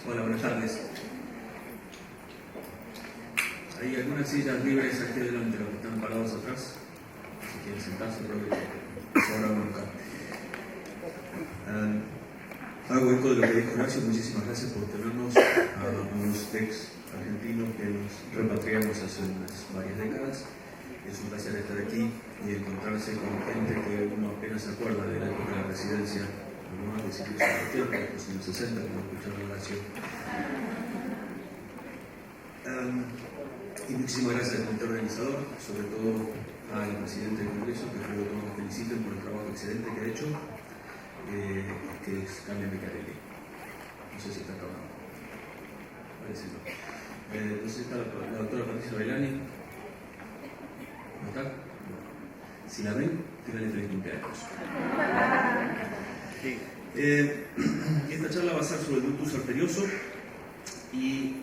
Hola, buenas tardes. Hay algunas sillas libres aquí adelante, los que están parados atrás. Si quieren sentarse, aprovechen. Ahora vamos a buscar. Hago eco de lo que dijo Horacio. Muchísimas gracias por tenernos a unos ex argentinos que nos repatriamos hace unas varias décadas. Es un placer estar aquí y encontrarse con gente que uno apenas se acuerda de la época de la residencia. Algunos decir que son 80, otros en los 60, como escucharon Horacio. Y muchísimas gracias al comité organizador, sobre todo al presidente del Congreso, que creo que todos lo feliciten por el trabajo excelente que ha hecho, que es Carmen Beccarelli. No sé si está trabajando. Parece no. Entonces está la doctora Patricia Bailani. ¿No está? No. Si la ven, díganle feliz cumpleaños. Esta charla va a ser sobre el ductus arterioso y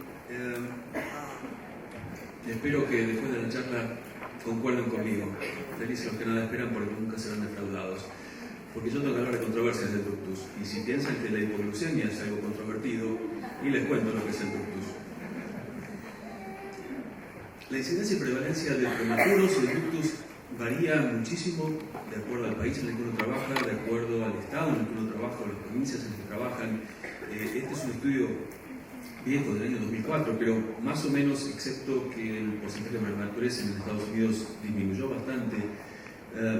espero que después de la charla concuerden conmigo. Felices los que nada esperan porque nunca serán defraudados. Porque yo tengo que hablar de controversias del ductus. Y si piensan que la hipoglucemia es algo controvertido, y les cuento lo que es el ductus. La incidencia y prevalencia de prematuros y de ductus varía muchísimo de acuerdo al país en el que uno trabaja, de acuerdo al estado en el que uno trabaja, o las provincias en las que trabajan. Este es un estudio viejo del año 2004, pero más o menos, excepto que el porcentaje de prematurez en Estados Unidos disminuyó bastante,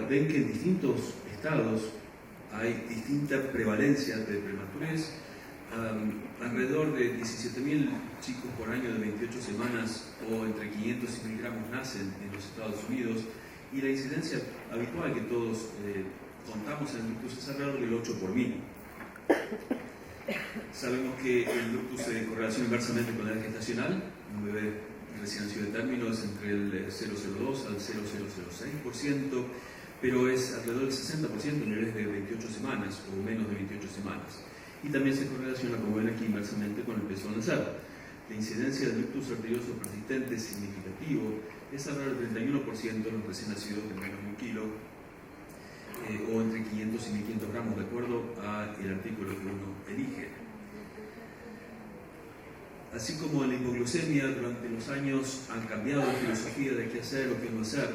ven que en distintos estados hay distinta prevalencia de prematurez. Alrededor de 17.000 chicos por año de 28 semanas o entre 500 y 1.000 gramos nacen en los Estados Unidos, y la incidencia habitual que todos contamos en el ductus es alrededor del 8 por 1000. Sabemos que el ductus se correlaciona inversamente con la edad gestacional. Un bebé recién nacido de término es entre el 0,02 al 0,006%, pero es alrededor del 60% en bebés de 28 semanas o menos de 28 semanas. Y también se correlaciona, como ven aquí, inversamente con el peso al nacer. La incidencia del ductus arterioso persistente significativo es alrededor del 31% en los recién nacidos de menos de 1 kilo, o entre 500 y 1.500 gramos, de acuerdo al artículo que uno elige. Así como en la hipoglucemia durante los años han cambiado la filosofía de qué hacer o qué no hacer,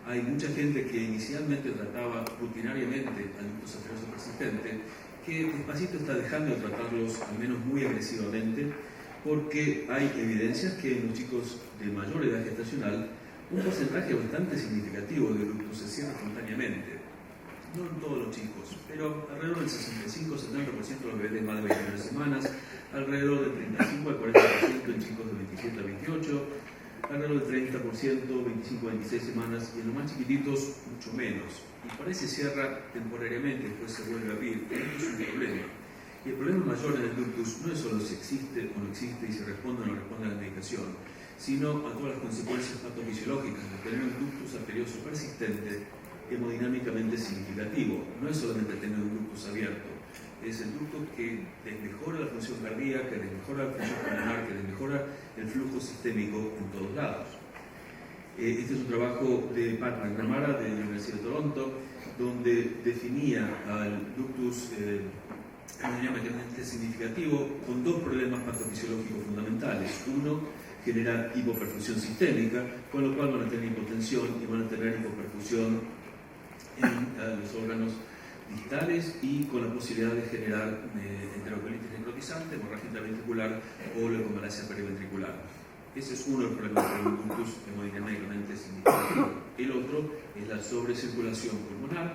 hay mucha gente que inicialmente trataba rutinariamente al ductus arterioso persistente, que despacito está dejando de tratarlos, al menos muy agresivamente, porque hay evidencias que en los chicos de mayor edad gestacional un porcentaje bastante significativo de ductus se cierra espontáneamente. No en todos los chicos, pero alrededor del 65-70% de los bebés de más de 29 semanas, alrededor del 35 al 40% en chicos de 27 a 28, alrededor del 30%, 25 a 26 semanas, y en los más chiquititos, mucho menos. Y por ahí se cierra temporariamente, después se vuelve a abrir. Esto es un problema. Y el problema mayor en el ductus no es solo si existe o no existe y si responde o no responde a la medicación, sino a todas las consecuencias patofisiológicas de tener un ductus arterioso persistente hemodinámicamente significativo. No es solamente tener un ductus abierto, es el ductus que desmejora la función cardíaca, que desmejora la función pulmonar, que desmejora el flujo sistémico en todos lados. Este es un trabajo de Pat McNamara de la Universidad de Toronto, donde definía al ductus hemodinámicamente significativo con dos problemas patofisiológicos fundamentales. Uno, genera hipoperfusión sistémica, con lo cual van a tener hipotensión y van a tener hipoperfusión en los órganos distales, y con la posibilidad de generar enterocolitis necrotizante, hemorragia intraventricular o leucomalacia periventricular. Ese es uno de los problemas de un ductus hemodinámicamente significativo. El otro es la sobrecirculación pulmonar,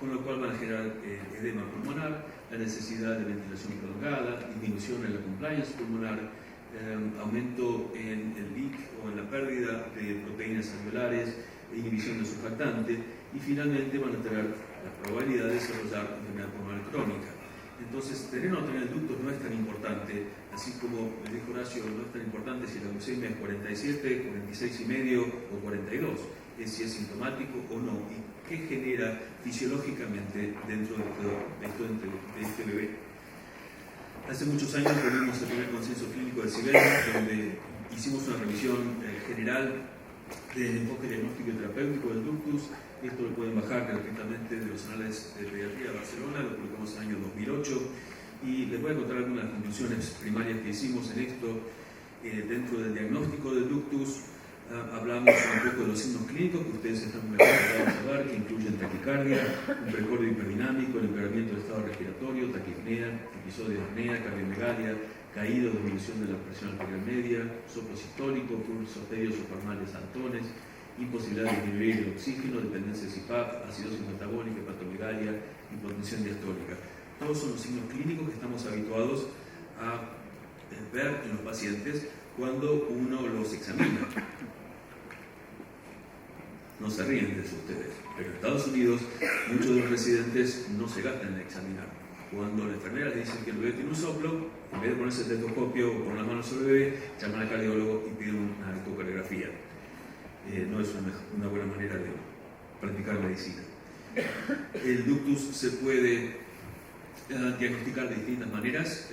con lo cual van a generar edema pulmonar, la necesidad de ventilación prolongada, disminución en la compliance pulmonar, aumento en el leak o en la pérdida de proteínas alveolares, inhibición del surfactante, y finalmente van a tener la probabilidad de desarrollar enfermedad pulmonar crónica. Entonces, tener o no tener ductos no es tan importante, así como le dijo Horacio, no es tan importante si la glucemia es 47, 46,5 o 42, es si es sintomático o no, y qué genera fisiológicamente dentro de este bebé. Hace muchos años tuvimos el primer consenso clínico del CIBEN, donde hicimos una revisión general del enfoque diagnóstico y terapéutico del ductus. Esto lo pueden bajar gratuitamente de los anales de pediatría de Barcelona, lo publicamos en el año 2008, Y les voy a contar algunas conclusiones primarias que hicimos en esto. Dentro del diagnóstico del ductus, hablamos un poco de los signos clínicos que ustedes están muy acostumbrados a ver, que incluyen taquicardia, un precordio hiperdinámico, el empeoramiento del estado respiratorio, taquipnea, episodio de apnea, cardiomegalia, caída o disminución de la presión arterial media, soplo sistólico, pulsos medios o formales altones, imposibilidad de disminuir el oxígeno, dependencia de CPAP, acidosis metabólica, hepatomegalia, hipotensión diastólica. Todos son los signos clínicos que estamos habituados a ver en los pacientes cuando uno los examina. No se ríen de eso ustedes, pero en Estados Unidos muchos de los residentes no se gastan en examinar. Cuando la enfermera le dice que el bebé tiene un soplo, en vez de ponerse el estetoscopio o poner las manos sobre el bebé, llaman al cardiólogo y piden una ecocardiografía. No es una buena manera de practicar medicina. El ductus se puede diagnosticar de distintas maneras.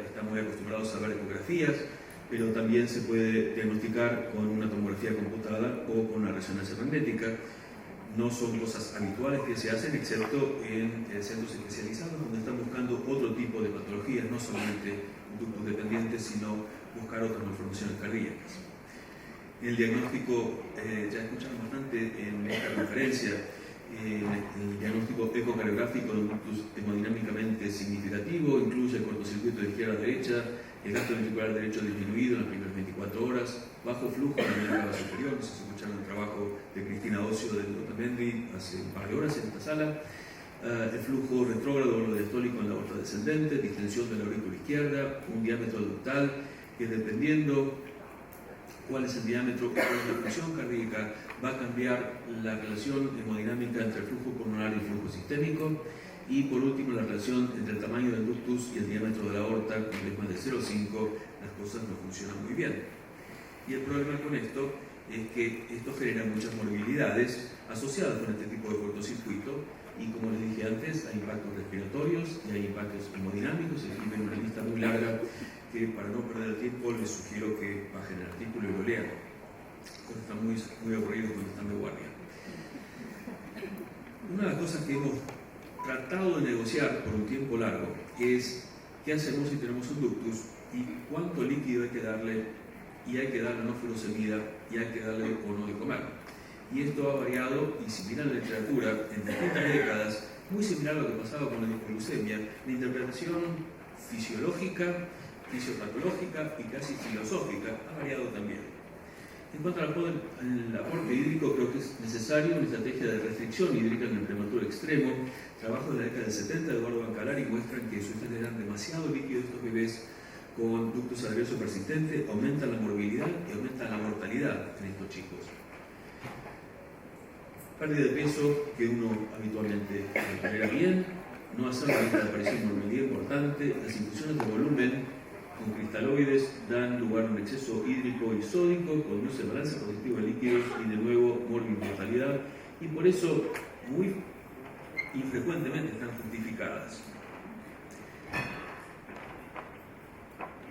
Están muy acostumbrados a ver ecografías, pero también se puede diagnosticar con una tomografía computada o con una resonancia magnética. No son cosas habituales que se hacen, excepto en centros especializados donde están buscando otro tipo de patologías, no solamente ductus dependientes, sino buscar otras malformaciones cardíacas. El diagnóstico, ya escucharon bastante en esta conferencia, el diagnóstico ecocardiográfico de un ductus hemodinámicamente significativo incluye el cortocircuito de izquierda a derecha, el gasto ventricular derecho disminuido en las primeras 24 horas, bajo flujo en la media cava superior. No sé si escucharon el trabajo de Cristina Ocio de Otamendi hace un par de horas en esta sala. El flujo retrógrado o diastólico en la aorta descendente, distensión de la aurícula izquierda, un diámetro ductal que, dependiendo cuál es el diámetro o la función cardíaca, va a cambiar la relación hemodinámica entre el flujo pulmonar y el flujo sistémico. Y por último, la relación entre el tamaño del ductus y el diámetro de la aorta, cuando es más de 0,5, las cosas no funcionan muy bien. Y el problema con esto es que esto genera muchas morbilidades asociadas con este tipo de cortocircuito, y como les dije antes, hay impactos respiratorios y hay impactos hemodinámicos. Escriben una lista muy larga que, para no perder el tiempo, les sugiero que bajen el artículo y lo lean. Están muy aburridos cuando están de guardia. Una de las cosas que hemos tratado de negociar por un tiempo largo es qué hacemos si tenemos un ductus y cuánto líquido hay que darle, y hay que darle no furosemida, y hay que darle o no de comer. Y esto ha variado, y si miran la literatura, en distintas décadas, muy similar a lo que pasaba con la hipoglucemia, la interpretación fisiológica, fisiopatológica y casi filosófica ha variado también. En cuanto al aporte hídrico, creo que es necesario una estrategia de restricción hídrica en el prematuro extremo. Trabajos de la década del 70 de Eduardo Bancalari muestran que si ustedes le dan demasiado líquido a estos bebés con ductus arterioso persistente, aumentan la morbilidad y aumentan la mortalidad en estos chicos. Pérdida de peso que uno habitualmente tolera bien, no hacer una lista de aparición de morbilidad importante, las infusiones de volumen con cristaloides dan lugar a un exceso hídrico y sódico, produce balance positivo de líquidos y de nuevo mortalidad, y por eso muy infrecuentemente están justificadas.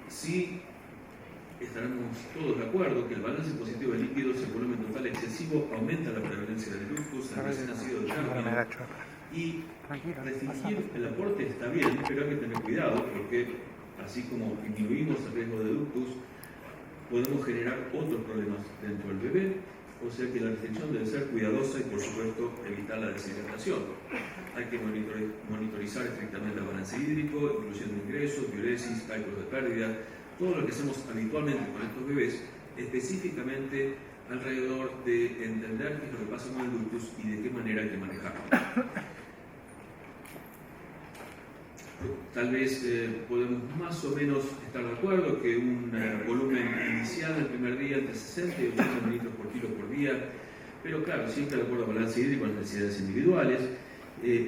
Sí, estaremos todos de acuerdo que el balance positivo de líquidos y el volumen total excesivo aumenta la prevalencia del ductus en recién nacido de término, y restringir el aporte está bien, pero hay que tener cuidado porque así como disminuimos el riesgo de ductus, podemos generar otros problemas dentro del bebé, o sea que la restricción debe ser cuidadosa y, por supuesto, evitar la deshidratación. Hay que monitorizar estrictamente el balance hídrico, incluyendo ingresos, diuresis, cálculos de pérdida, todo lo que hacemos habitualmente con estos bebés, específicamente alrededor de entender qué es lo que pasa con el ductus y de qué manera hay que manejarlo. Tal vez podemos más o menos estar de acuerdo que un volumen inicial del primer día entre 60 y 80 mililitros por kilo por día, pero claro, siempre de acuerdo al balance hídrico, a las necesidades individuales.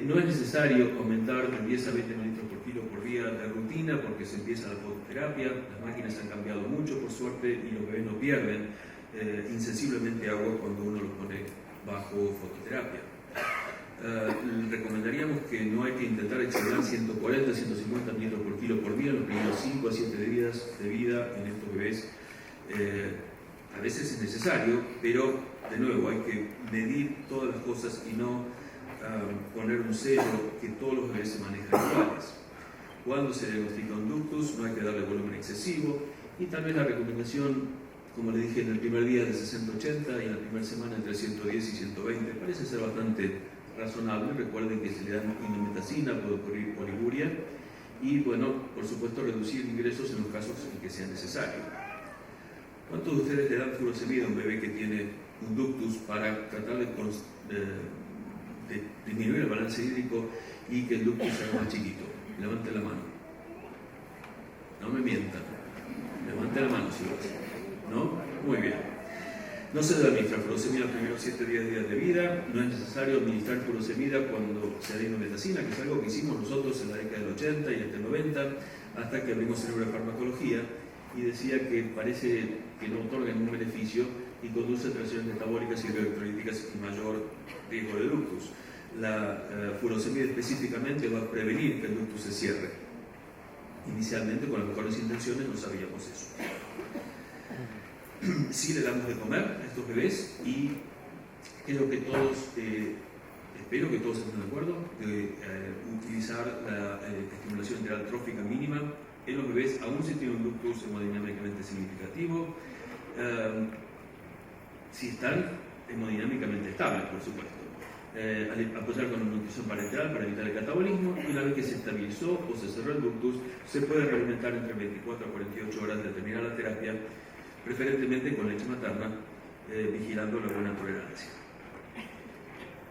No es necesario aumentar de 10 a 20 mililitros por kilo por día de rutina porque se empieza la fototerapia. Las máquinas han cambiado mucho, por suerte, y los bebés no pierden insensiblemente agua cuando uno los pone bajo fototerapia. Recomendaríamos que no hay que intentar exceder 140, 150 mililitros por kilo por día en los primeros 5 a 7 días de vida en estos bebés. A veces es necesario, pero de nuevo hay que medir todas las cosas y no poner un sello que todos los bebés se manejan iguales. Cuando se diagnostica un ductus no hay que darle volumen excesivo, y tal vez la recomendación, como le dije en el primer día, de 60-80 y en la primera semana entre 110 y 120 parece ser bastante razonable. Recuerden que si le dan indometacina puede ocurrir oliguria y, bueno, por supuesto reducir ingresos en los casos en que sea necesario. ¿Cuántos de ustedes le dan furosemida a un bebé que tiene un ductus para tratar de disminuir el balance hídrico y que el ductus sea más chiquito? Levante la mano. No me mientan. Levante la mano si lo hace. ¿No? Muy bien. No se debe administrar furosemida los primeros 7 días de vida. No es necesario administrar furosemida cuando se da indometacina, que es algo que hicimos nosotros en la década del 80 y hasta el 90, hasta que abrimos el libro de farmacología y decía que parece que no otorga ningún beneficio y conduce a alteraciones metabólicas y electrolíticas y mayor riesgo de ductus. La furosemida específicamente va a prevenir que el ductus se cierre. Inicialmente, con las mejores intenciones, no sabíamos eso. Sí le damos de comer a estos bebés y creo que todos, espero que todos estén de acuerdo de utilizar la estimulación enteral trófica mínima en los bebés, aún si tienen un ductus hemodinámicamente significativo, si están hemodinámicamente estables, por supuesto. Apoyar con nutrición parenteral para evitar el catabolismo, y una vez que se estabilizó o se cerró el ductus, se puede realimentar entre 24 a 48 horas de terminar la terapia, preferentemente con leche materna, vigilando la buena tolerancia.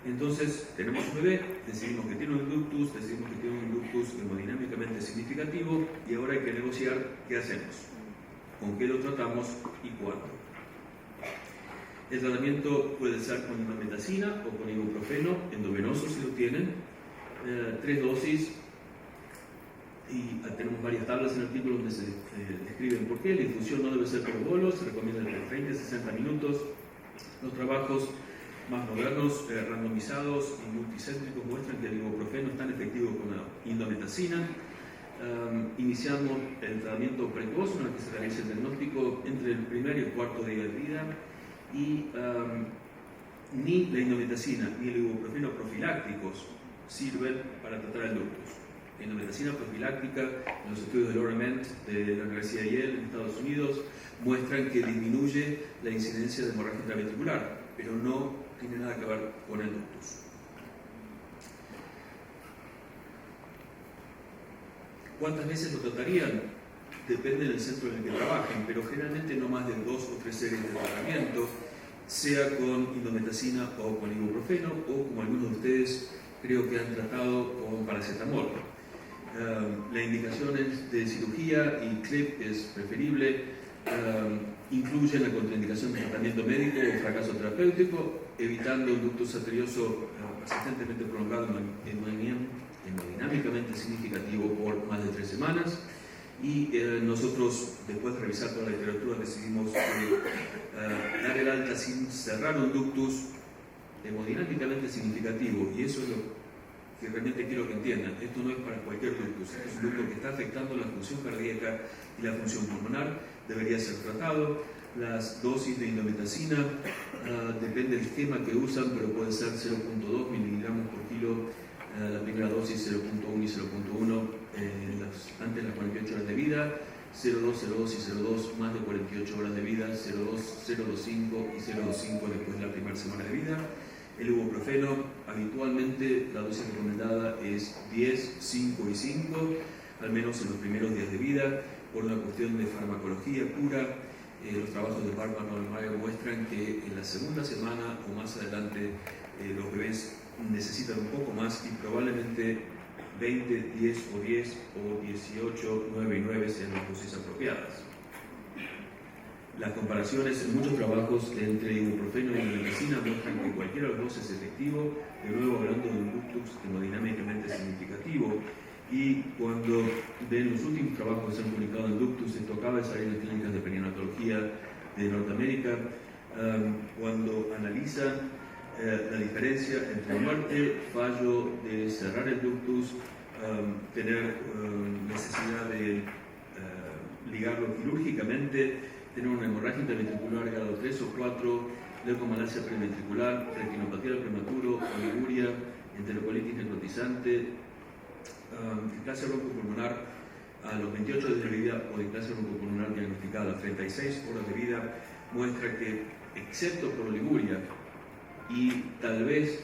Entonces, tenemos un bebé, decidimos que tiene un ductus, decidimos que tiene un ductus hemodinámicamente significativo, y ahora hay que negociar qué hacemos, con qué lo tratamos y cuándo. El tratamiento puede ser con indometacina o con ibuprofeno endovenoso si lo tienen, 3 dosis, y tenemos varias tablas en el artículo donde se describen por qué. La infusión no debe ser por bolos, se recomienda entre 30 y 60 minutos. Los trabajos más modernos, randomizados y multicéntricos muestran que el ibuprofeno es tan efectivo como la indometacina. Iniciamos el tratamiento precoz, una vez que se realiza el diagnóstico entre el primer y el cuarto día de vida, y ni la indometacina ni el ibuprofeno profilácticos sirven para tratar el ductus. La indometacina profiláctica, en los estudios del Orament de la Universidad de Yale en Estados Unidos, muestran que disminuye la incidencia de hemorragia intraventricular, pero no tiene nada que ver con el ductus. ¿Cuántas veces lo tratarían? Depende del centro en el que trabajen, pero generalmente no más de 2 o 3 series de tratamiento, sea con indometacina o con ibuprofeno, o como algunos de ustedes creo que han tratado con paracetamol. La indicación es de cirugía y CLIP es preferible. Incluye la contraindicación de tratamiento médico o fracaso terapéutico, evitando un ductus arterioso persistentemente prolongado hemodinámicamente significativo por más de 3 semanas. Y nosotros, después de revisar toda la literatura, decidimos dar el alta sin cerrar un ductus hemodinámicamente significativo, y eso es lo que realmente quiero que entiendan. Esto no es para cualquier ductus, es un ductus que está afectando la función cardíaca y la función pulmonar, debería ser tratado. Las dosis de indometacina depende del esquema que usan, pero puede ser 0.2 miligramos por kilo, la primera dosis 0.1 y 0.1 antes de las 48 horas de vida, 0.2, 0.2 y 0.2 más de 48 horas de vida, 0.2, 0.25 y 0.25 después de la primera semana de vida. El ibuprofeno, habitualmente la dosis recomendada es 10, 5 y 5, al menos en los primeros días de vida, por una cuestión de farmacología pura. Los trabajos de Bartman y Mayer muestran que en la segunda semana o más adelante los bebés necesitan un poco más, y probablemente 20, 10 o 10 o 18, 9 y 9 sean las dosis apropiadas. Las comparaciones en muchos trabajos entre ibuprofeno y indometacina muestran que cualquiera de los dos es efectivo, de nuevo hablando de un ductus hemodinámicamente significativo. Y cuando ven los últimos trabajos que se han publicado en ductus, esto acaba de salir en clínicas de perinatología de Norteamérica, cuando analizan la diferencia entre muerte, fallo de cerrar el ductus, tener necesidad de ligarlo quirúrgicamente, tener una hemorragia interventricular grado 3 o 4, leucomalacia preventricular, retinopatía del prematuro, oliguria, enterocolitis necrotizante, displasia broncopulmonar a los 28 días de vida o displasia broncopulmonar diagnosticada a 36 horas de vida muestra que, excepto por oliguria y tal vez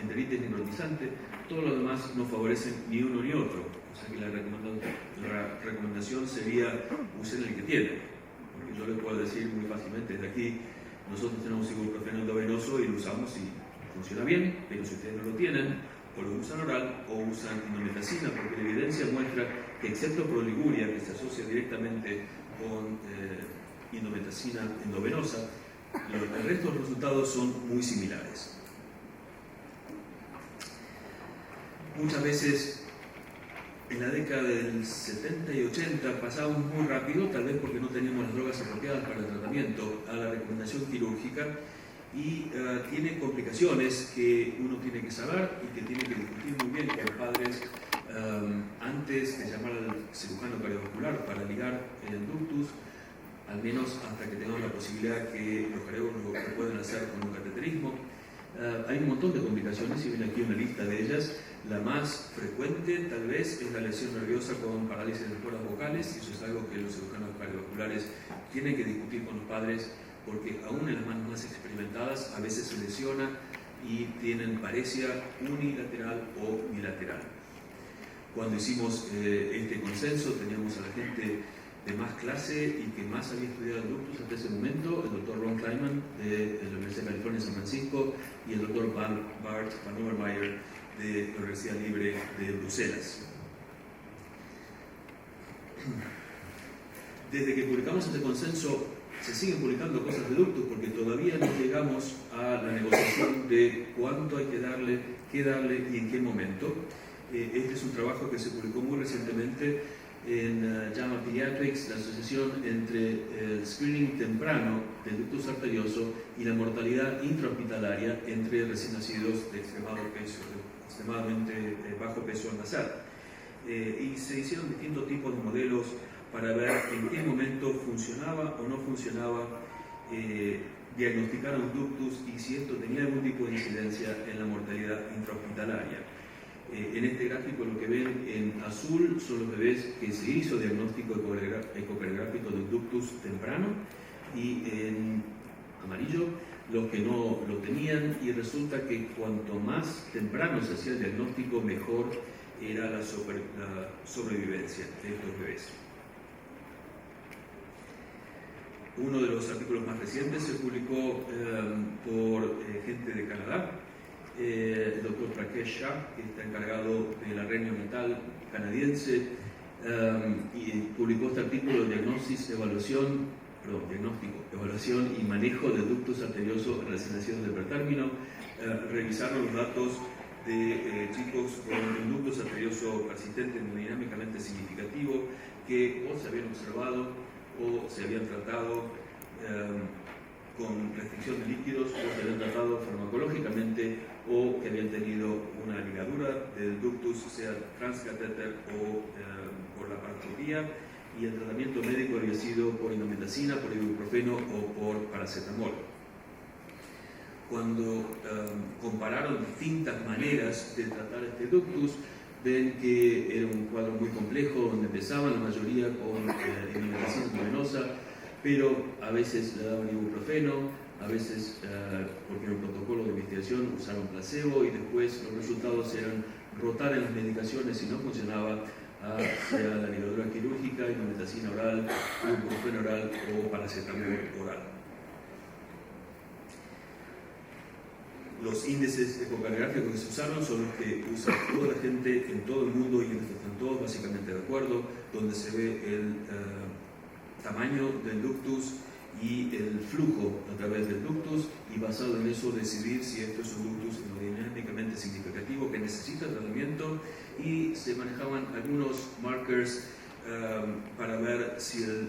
enteritis necrotizante, todos los demás no favorecen ni uno ni otro. O sea que la recomendación sería usen el que tienen. Porque yo les puedo decir muy fácilmente desde aquí, nosotros tenemos ibuprofeno endovenoso y lo usamos y funciona bien, pero si ustedes no lo tienen, o lo usan oral o usan indometacina, porque la evidencia muestra que excepto por oliguria, que se asocia directamente con indometacina endovenosa, el resto de los resultados son muy similares. Muchas veces en la década del 70 y 80 pasábamos muy rápido, tal vez porque no teníamos las drogas apropiadas para el tratamiento, a la recomendación quirúrgica y tiene complicaciones que uno tiene que saber y que tiene que discutir muy bien con los padres antes de llamar al cirujano cardiovascular para ligar el ductus, al menos hasta que tengamos la posibilidad que los cardiólogos lo puedan hacer con un cateterismo. Hay un montón de complicaciones, y ven aquí una lista de ellas. La más frecuente, tal vez, es la lesión nerviosa con parálisis de las cuerdas vocales, y eso es algo que los cirujanos cardiovasculares tienen que discutir con los padres, porque aún en las manos más experimentadas a veces se lesiona y tienen paresia unilateral o bilateral. Cuando hicimos este consenso, teníamos a la gente de más clase y que más había estudiado ductus hasta ese momento, el doctor Ron Kleinman de la Universidad de California en San Francisco y el doctor Bart van Overmeyer de la Universidad Libre de Bruselas. Desde que publicamos este consenso se siguen publicando cosas de ductus porque todavía no llegamos a la negociación de cuánto hay que darle y en qué momento. Este es un trabajo que se publicó muy recientemente en JAMA Pediatrics, la asociación entre el screening temprano del ductus arterioso y la mortalidad intrahospitalaria entre recién nacidos de extremadamente bajo peso al nacer. Y se hicieron distintos tipos de modelos para ver en qué momento funcionaba o no funcionaba diagnosticar un ductus y si esto tenía algún tipo de incidencia en la mortalidad intrahospitalaria. En este gráfico lo que ven en azul son los bebés que se hizo diagnóstico ecocardiográfico del ductus temprano y en amarillo los que no lo tenían, y resulta que cuanto más temprano se hacía el diagnóstico mejor era la sobrevivencia de estos bebés. Uno de los artículos más recientes se publicó por gente de Canadá, el doctor Prakesh Shah, que está encargado de la red neonatal canadiense, y publicó este artículo de diagnóstico, evaluación y manejo del ductus arterioso en recién nacidos de pretérmino. Revisaron los datos de chicos con un ductus arterioso persistente hemodinámicamente significativo que o se habían observado o se habían tratado con restricción de líquidos o se habían tratado farmacológicamente o que habían tenido una ligadura del ductus, sea transcatéter o por la parotropía, y el tratamiento médico había sido por indometacina, por ibuprofeno o por paracetamol. Cuando compararon distintas maneras de tratar este ductus, ven que era un cuadro muy complejo donde empezaban la mayoría con indometacina endovenosa, pero a veces le daban ibuprofeno, a veces porque en el protocolo de investigación usaron placebo, y después los resultados eran rotar en las medicaciones si no funcionaba, sea la ligadura quirúrgica, indometacina oral, ibuprofeno oral o paracetamol oral. Los índices ecocardiográficos que se usaron son los que usa toda la gente en todo el mundo, y en esto están todos básicamente de acuerdo, donde se ve el tamaño del ductus y el flujo a través del ductus, y basado en eso decidir si esto es un ductus hemodinámicamente significativo que necesita tratamiento, y se manejaban algunos markers para ver si el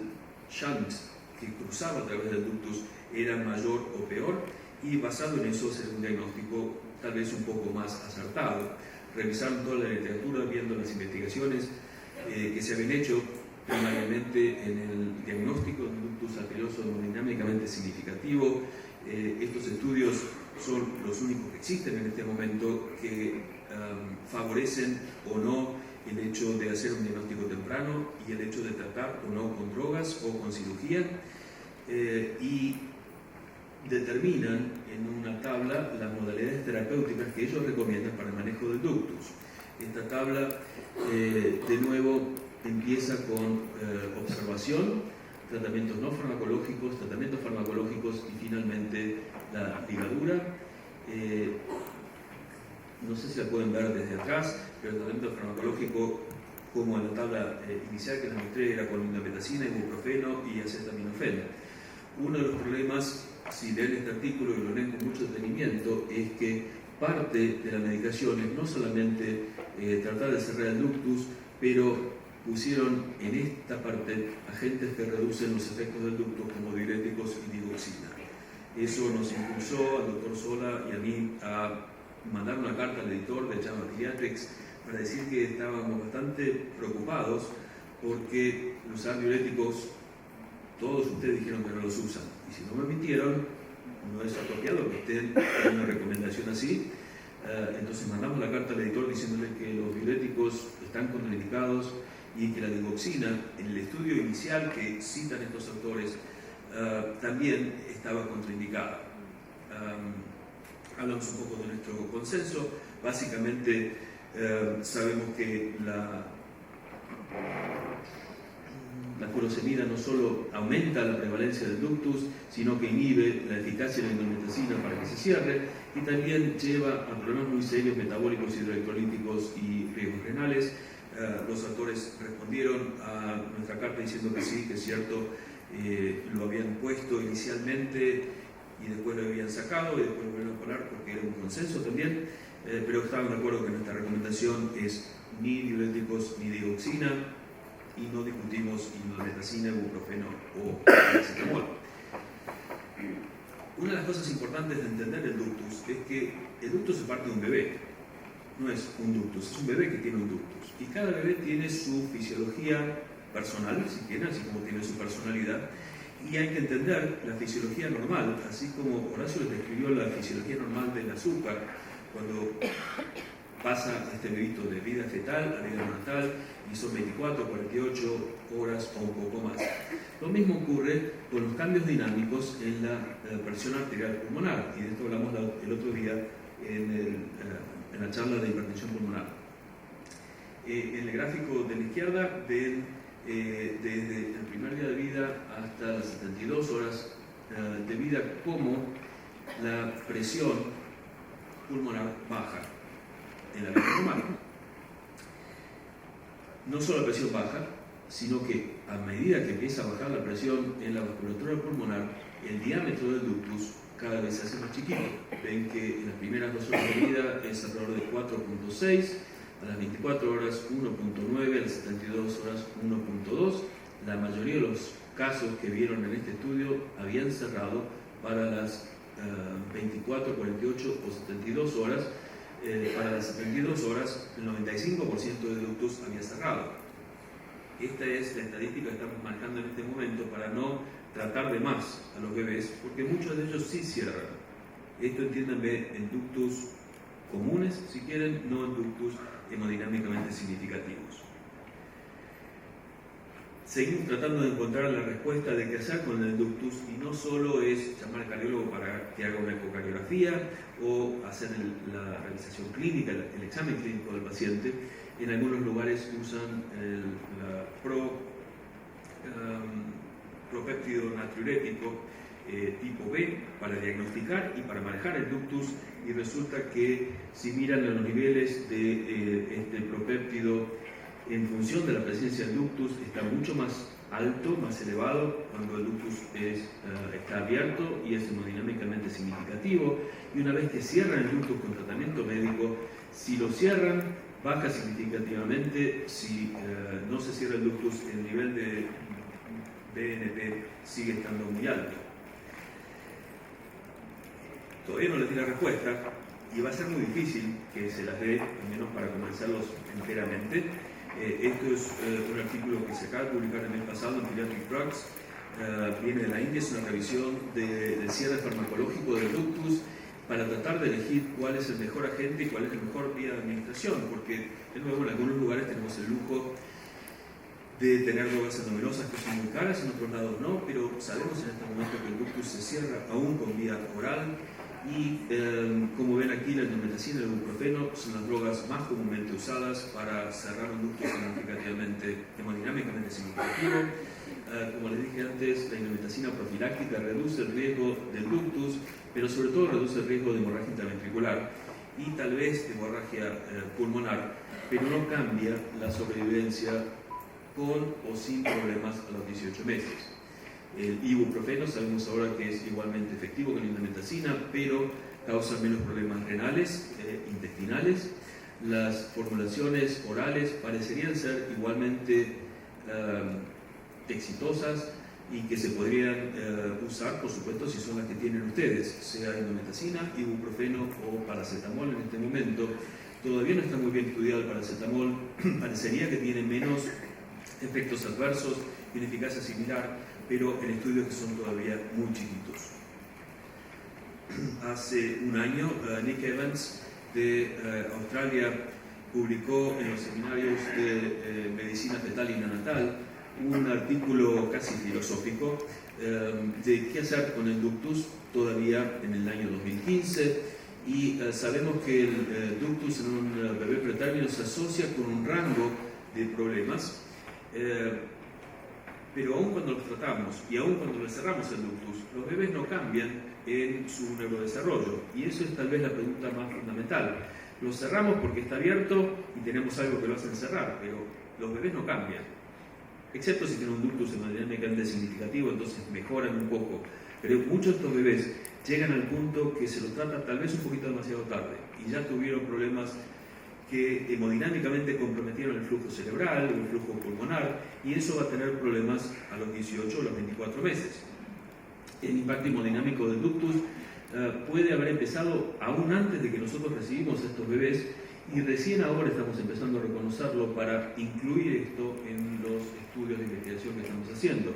shunt que cruzaba a través del ductus era mayor o peor, y basado en eso hacer un diagnóstico tal vez un poco más acertado. Revisaron toda la literatura, viendo las investigaciones que se habían hecho primariamente en el diagnóstico de un ductus arterioso hemodinámicamente significativo. Estos estudios son los únicos que existen en este momento que favorecen o no el hecho de hacer un diagnóstico temprano y el hecho de tratar o no con drogas o con cirugía, y determinan en una tabla las modalidades terapéuticas que ellos recomiendan para el manejo del ductus. Esta tabla, de nuevo, empieza con observación, tratamientos no farmacológicos, tratamientos farmacológicos y finalmente la ligadura. No sé si la pueden ver desde atrás, pero el tratamiento farmacológico, como en la tabla inicial que les mostré, era con indometacina, ibuprofeno y acetaminofén. Uno de los problemas, si leen este artículo y lo leen con mucho detenimiento, es que parte de la medicación es no solamente tratar de cerrar el ductus, pero pusieron en esta parte agentes que reducen los efectos del ductus como diuréticos y digoxina. Eso nos impulsó al doctor Sola y a mí a mandar una carta al editor de JAMA Pediatrics para decir que estábamos bastante preocupados porque usar diuréticos, todos ustedes dijeron que no los usan, y si no me mintieron, no es apropiado que estén en una recomendación así. Entonces mandamos la carta al editor diciéndole que los diuréticos están contraindicados y que la digoxina, en el estudio inicial que citan estos autores, también estaba contraindicada. Hablamos un poco de nuestro consenso. Básicamente sabemos que la furosemida no solo aumenta la prevalencia del ductus, sino que inhibe la eficacia de la indometacina para que se cierre, y también lleva a problemas muy serios metabólicos, hidroelectrolíticos y riesgos renales. Los autores respondieron a nuestra carta diciendo que sí, que es cierto, lo habían puesto inicialmente y después lo habían sacado y después lo volvieron a poner porque era un consenso también, pero estaban de acuerdo que nuestra recomendación es ni diuréticos ni digoxina, y no discutimos indometacina, ibuprofeno o paracetamol. Una de las cosas importantes de entender el ductus es que el ductus es parte de un bebé, no es un ductus, es un bebé que tiene un ductus, y cada bebé tiene su fisiología personal, si quieren, así como tiene su personalidad, y hay que entender la fisiología normal, así como Horacio les describió la fisiología normal del azúcar cuando pasa este bebito de vida fetal a vida natal, y son 24, 48 horas o un poco más. Lo mismo ocurre con los cambios dinámicos en la presión arterial pulmonar, y de esto hablamos el otro día en la charla de hipertensión pulmonar. En el gráfico de la izquierda ven desde el primer día de vida hasta las 72 horas de vida cómo la presión pulmonar baja en la vida normal. No solo la presión baja, sino que a medida que empieza a bajar la presión en la vasculatura pulmonar, el diámetro del ductus cada vez se hace más chiquito. Ven que en las primeras 2 horas de vida es alrededor de 4.6, a las 24 horas 1.9, a las 72 horas 1.2. La mayoría de los casos que vieron en este estudio habían cerrado para las 24, 48 o 72 horas. Para las 72 horas, el 95% de ductus había cerrado. Esta es la estadística que estamos manejando en este momento para no tratar de más a los bebés, porque muchos de ellos sí cierran. Esto entiéndanme en ductus comunes, si quieren, no en ductus hemodinámicamente significativos. Seguimos tratando de encontrar la respuesta de qué hacer con el ductus, y no solo es llamar al cardiólogo para que haga una ecocardiografía o hacer la realización clínica, el examen clínico del paciente. En algunos lugares usan la propéptido natriurético tipo B para diagnosticar y para manejar el ductus, y resulta que si miran los niveles de este propéptido en función de la presencia del ductus, está mucho más alto, más elevado cuando el ductus está abierto y es hemodinámicamente significativo, y una vez que cierran el ductus con tratamiento médico, si lo cierran, baja significativamente. Si no se cierra el ductus, el nivel de BNP sigue estando muy alto. Todavía no les di la respuesta y va a ser muy difícil que se las dé, al menos para convencerlos enteramente. Esto es un artículo que se acaba de publicar el mes pasado en Pediatric Drugs. Viene de la India, es una revisión del cierre farmacológico del ductus para tratar de elegir cuál es el mejor agente y cuál es el mejor vía de administración, porque de nuevo en algunos lugares tenemos el lujo de tener drogas endovenosas que son muy caras, en otros lados no, pero sabemos en este momento que el ductus se cierra aún con vía oral y como ven aquí la indometacina y el ibuprofeno son las drogas más comúnmente usadas para cerrar un ductus significativamente, hemodinámicamente significativo. Como les dije antes, la indometacina profiláctica reduce el riesgo del ductus, pero sobre todo reduce el riesgo de hemorragia intraventricular y tal vez de hemorragia pulmonar, pero no cambia la sobrevivencia con o sin problemas a los 18 meses. El ibuprofeno sabemos ahora que es igualmente efectivo que la indometacina, pero causa menos problemas renales, intestinales. Las formulaciones orales parecerían ser igualmente exitosas y que se podrían usar, por supuesto, si son las que tienen ustedes, sea indometacina, ibuprofeno o paracetamol en este momento. Todavía no está muy bien estudiado el paracetamol, parecería que tiene menos efectos adversos y una eficacia similar, pero en estudios que son todavía muy chiquitos. Hace un año, Nick Evans de Australia publicó en los seminarios de medicina fetal y neonatal un artículo casi filosófico de qué hacer con el ductus todavía en el año 2015, y sabemos que el ductus en un bebé pretérmino se asocia con un rango de problemas. Pero aún cuando los tratamos y aún cuando les cerramos el ductus, los bebés no cambian en su neurodesarrollo, y eso es tal vez la pregunta más fundamental. Los cerramos porque está abierto y tenemos algo que lo hacen cerrar, pero los bebés no cambian, excepto si tienen un ductus hemodinámicamente significativo, entonces mejoran un poco, pero muchos de estos bebés llegan al punto que se los trata tal vez un poquito demasiado tarde y ya tuvieron problemas que hemodinámicamente comprometieron el flujo cerebral o el flujo pulmonar, y eso va a tener problemas a los 18 o los 24 meses. El impacto hemodinámico del ductus puede haber empezado aún antes de que nosotros recibimos a estos bebés, y recién ahora estamos empezando a reconocerlo para incluir esto en los estudios de investigación que estamos haciendo.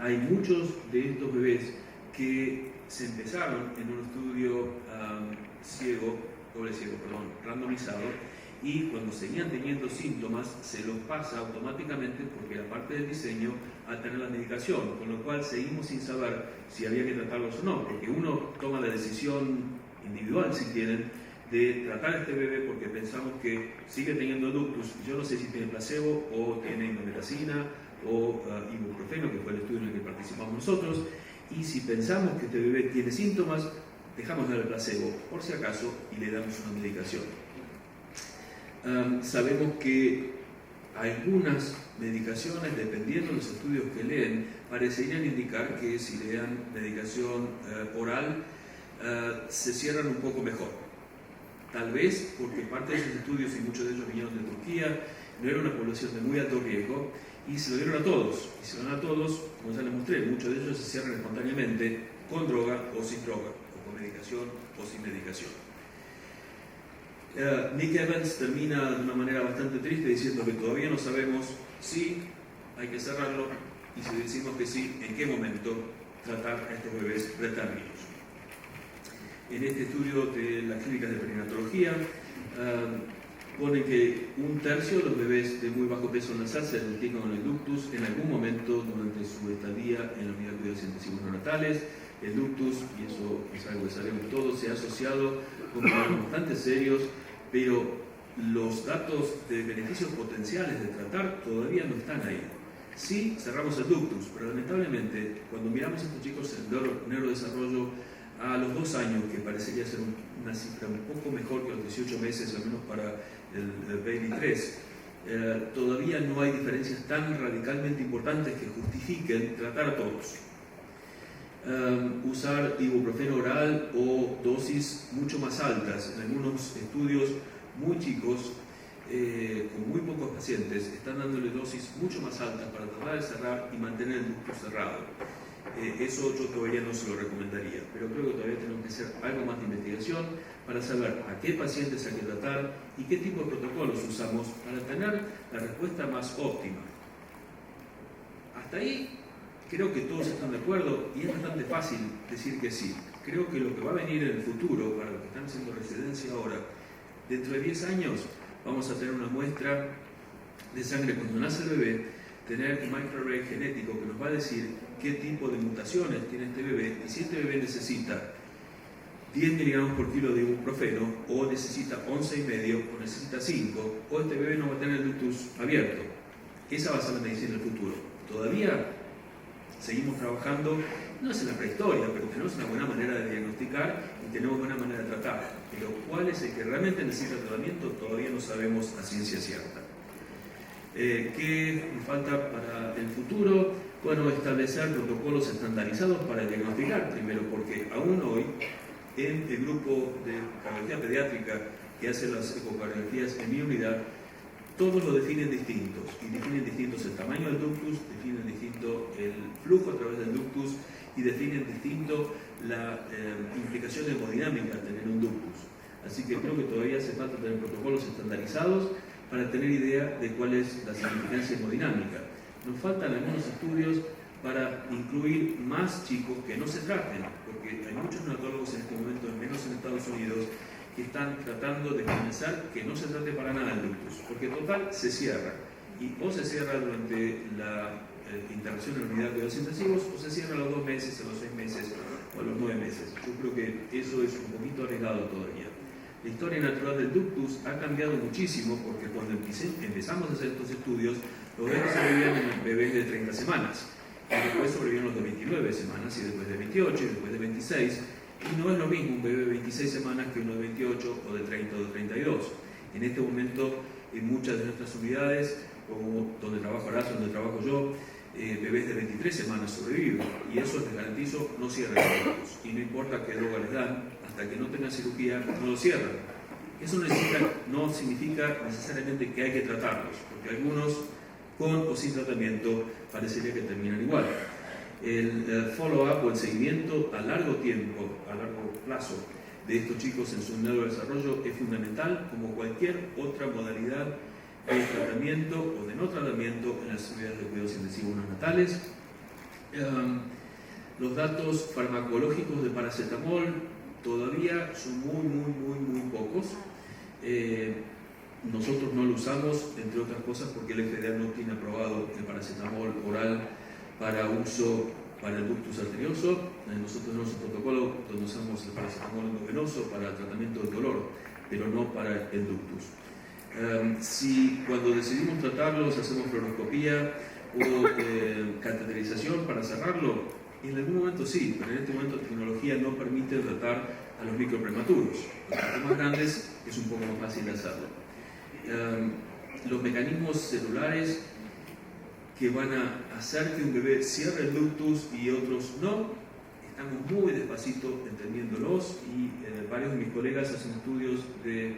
Hay muchos de estos bebés que se empezaron en un estudio randomizado, y cuando seguían teniendo síntomas se los pasa automáticamente, porque era parte del diseño, a tener la medicación, con lo cual seguimos sin saber si había que tratarlos o no, porque uno toma la decisión individual, si quieren, de tratar a este bebé porque pensamos que sigue teniendo ductus. Yo no sé si tiene placebo o tiene indometacina o ibuprofeno, que fue el estudio en el que participamos nosotros, y si pensamos que este bebé tiene síntomas, dejamos de dar el placebo por si acaso y le damos una medicación. Sabemos que algunas medicaciones, dependiendo de los estudios que leen, parecerían indicar que si le dan medicación oral se cierran un poco mejor. Tal vez porque parte de esos estudios, y muchos de ellos vinieron de Turquía, no era una población de muy alto riesgo, y se lo dieron a todos. Y se lo dan a todos, como ya les mostré, muchos de ellos se cierran espontáneamente con droga o sin droga, con medicación o sin medicación. Nick Evans termina de una manera bastante triste diciendo que todavía no sabemos si hay que cerrarlo, y si decimos que sí, en qué momento tratar a estos bebés pretérminos. En este estudio de las clínicas de perinatología pone que 1/3 de los bebés de muy bajo peso nasal se diagnostican con el ductus en algún momento durante su estadía en la unidad de cuidados intensivos neonatales. El ductus, y eso es algo que sabemos todos, se ha asociado con problemas bastante serios, pero los datos de beneficios potenciales de tratar todavía no están ahí. Sí, cerramos el ductus, pero lamentablemente cuando miramos a estos chicos en neurodesarrollo a los 2 años, que parecería ser una cifra un poco mejor que los 18 meses, al menos para el Baby 3, todavía no hay diferencias tan radicalmente importantes que justifiquen tratar a todos. Usar ibuprofeno oral o dosis mucho más altas. En algunos estudios muy chicos, con muy pocos pacientes, están dándole dosis mucho más altas para tratar de cerrar y mantener el ductus cerrado. Eso yo todavía no se lo recomendaría, pero creo que todavía tenemos que hacer algo más de investigación para saber a qué pacientes hay que tratar y qué tipo de protocolos usamos para tener la respuesta más óptima. Hasta ahí creo que todos están de acuerdo y es bastante fácil decir que sí. creo que lo que va a venir en el futuro, para los que están haciendo residencia ahora, dentro de 10 años vamos a tener una muestra de sangre cuando nace el bebé, tener un microarray genético que nos va a decir qué tipo de mutaciones tiene este bebé, y si este bebé necesita 10 miligramos por kilo de ibuprofeno, o necesita 11,5, o necesita 5, o este bebé no va a tener el ductus abierto. Esa va a ser la medicina del futuro. Todavía seguimos trabajando, no es en la prehistoria, pero tenemos una buena manera de diagnosticar y tenemos buena manera de tratar. Pero cuál es el que realmente necesita tratamiento, todavía no sabemos a ciencia cierta. ¿Qué nos falta para el futuro? Bueno, establecer protocolos estandarizados para diagnosticar primero, porque aún hoy en el grupo de cardiología pediátrica que hace las ecocardiografías en mi unidad, todos lo definen distintos, y definen distintos el tamaño del ductus, definen distinto el flujo a través del ductus y definen distinto la implicación hemodinámica de tener un ductus. Así que creo que todavía hace falta tener protocolos estandarizados para tener idea de cuál es la significancia hemodinámica. Nos faltan algunos estudios para incluir más chicos que no se traten, porque hay muchos neonatólogos en este momento, menos en Estados Unidos, que están tratando de convencer que no se trate para nada el ductus, porque total se cierra, y o se cierra durante la internación en la unidad de cuidados intensivos, o se cierra a los 2 meses, a los 6 meses o a los 9 meses. Yo creo que eso es un poquito arriesgado todavía. La historia natural del ductus ha cambiado muchísimo, porque cuando empezamos a hacer estos estudios, los bebés sobrevivían en bebés de 30 semanas, y después sobrevivían los de 29 semanas, y después de 28, y después de 26, y no es lo mismo un bebé de 26 semanas que uno de 28, o de 30, o de 32. En este momento, en muchas de nuestras unidades, como donde trabajo Horacio, donde trabajo yo, bebés de 23 semanas sobreviven, y eso les garantizo no cierran los ductus, y no importa qué droga les dan, hasta que no tengan cirugía no lo cierran. Eso no significa necesariamente que hay que tratarlos, porque algunos con o sin tratamiento parecería que terminan igual. El follow-up o el seguimiento a largo tiempo, a largo plazo de estos chicos en su neurodesarrollo es fundamental, como cualquier otra modalidad de tratamiento o de no tratamiento en las unidades de cuidados intensivos neonatales. Los datos farmacológicos de paracetamol todavía son muy pocos. Nosotros no lo usamos, entre otras cosas, porque el FDA no tiene aprobado el paracetamol oral para uso para el ductus arterioso. Nosotros tenemos un protocolo donde usamos el paracetamol endovenoso para el tratamiento del dolor, pero no para el ductus. Si cuando decidimos tratarlos hacemos fluoroscopía o cateterización para cerrarlo, en algún momento sí, pero en este momento la tecnología no permite tratar a los microprematuros. Los casos más grandes es un poco más fácil de hacerlo. Los mecanismos celulares que van a hacer que un bebé cierre el ductus y otros no, estamos muy despacito entendiéndolos, y varios de mis colegas hacen estudios de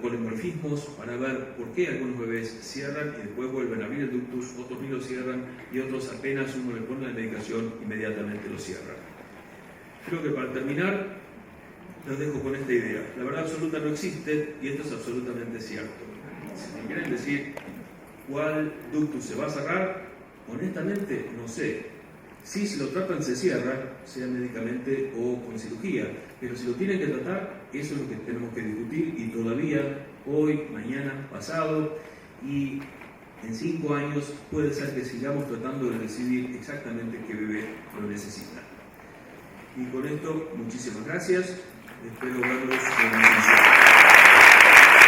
polimorfismos para ver por qué algunos bebés cierran y después vuelven a abrir el ductus, otros ni lo cierran, y otros apenas uno le pone la medicación inmediatamente lo cierran. Creo que para terminar los dejo con esta idea. La verdad absoluta no existe, y esto es absolutamente cierto. Si me quieren decir cuál ductus se va a cerrar, honestamente no sé. Si lo tratan se cierra, sea médicamente o con cirugía, pero si lo tienen que tratar, eso es lo que tenemos que discutir, y todavía hoy, mañana, pasado y en 5 años puede ser que sigamos tratando de decidir exactamente qué bebé lo necesita. Y con esto, muchísimas gracias. Espero verlos en la